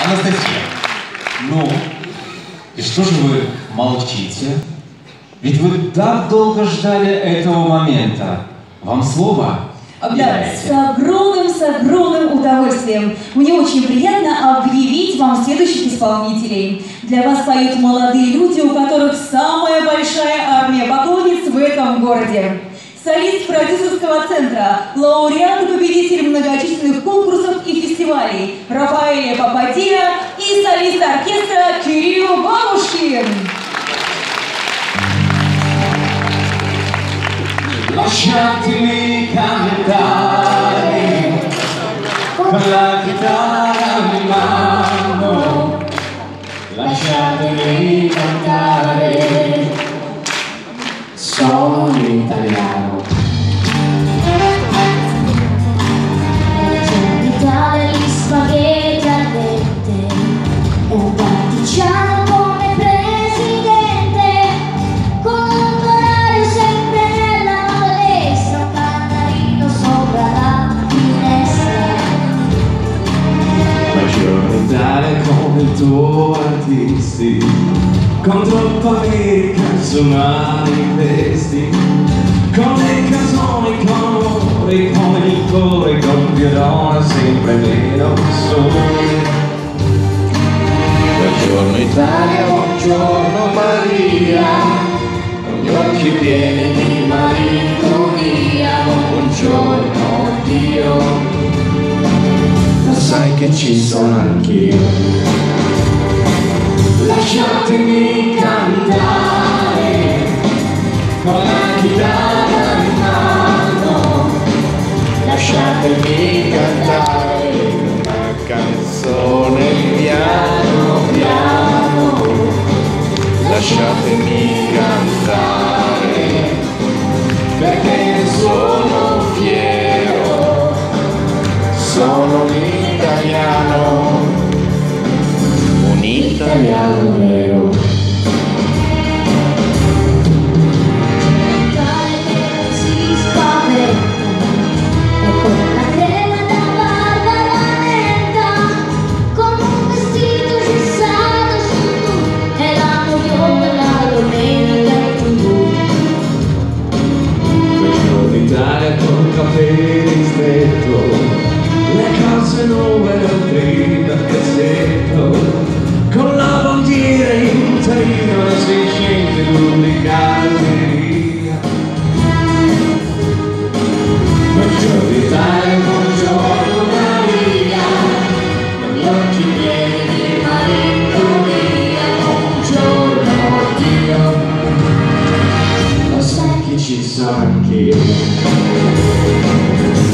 Анастасия, ну, и что же вы молчите? Ведь вы так долго ждали этого момента. Вам слово? Да, с огромным удовольствием. Мне очень приятно объявить вам следующих исполнителей. Для вас поют молодые люди, у которых самая большая армия поклонниц в этом городе. Солист продюсерского центра, лауреат и победитель многочисленных конкурсов и фестивалей Рафаэль Пападия и солист оркестра Кирилл Бабушкин. Lasciatemi cantare con la chitarra in mano, lasciatemi cantare, sono un italiano. C'è l'Italia, gli spaghetti al dente, è un partigiano come presidente, con un orario sempre nella destra, un canarino sopra la finestra. Buongiorno Italia con i tuoi artisti, con troppi canzonali vesti, con le canzoni, con amore, con il cuore, con violone sempre meno sole. Buongiorno Italia, buongiorno Maria, con gli occhi pieni di malinconia, buongiorno Dio, lo sai che ci sono anch'io. Lasciatemi cantare con la chitarra in mano, lasciatemi cantare una canzone piano piano, lasciatemi cantare perché ne sono fiero, sono un italiano. Italiano vero. L'Italia che non si spaventa, e con la crema da barba lamenta, con un vestito fissato su tu, e la moglie la domenica in TV. Buongiorno Italia con capelli stretto, le calze nuove dal primo cassetto, con la bandiera in tarina si scende l'unica galleria. Buongiorno Italia, buongiorno Maria, con gli occhi pieni di malinconia, buongiorno Dio, lo sai che ci sono anch'io.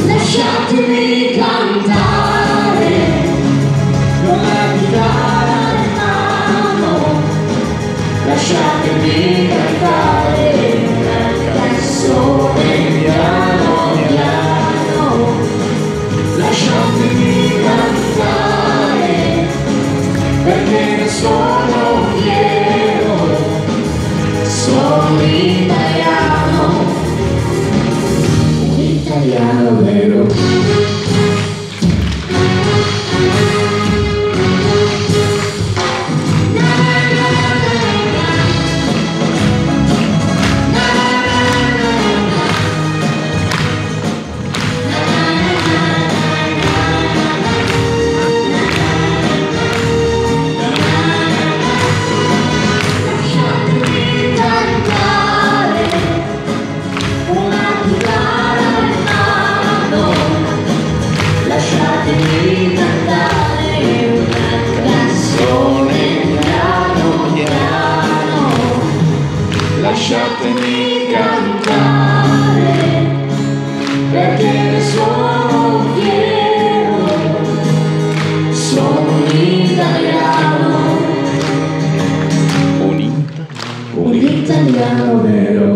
Lasciatemi cantare con la chitarra, lasciatemi cantare una canzone piano piano, lasciatemi cantare perché ne sono fiero, sono italiano, un italiano vero. Lasciatemi cantare perché ne sono fiero, sono un italiano, un italiano vero.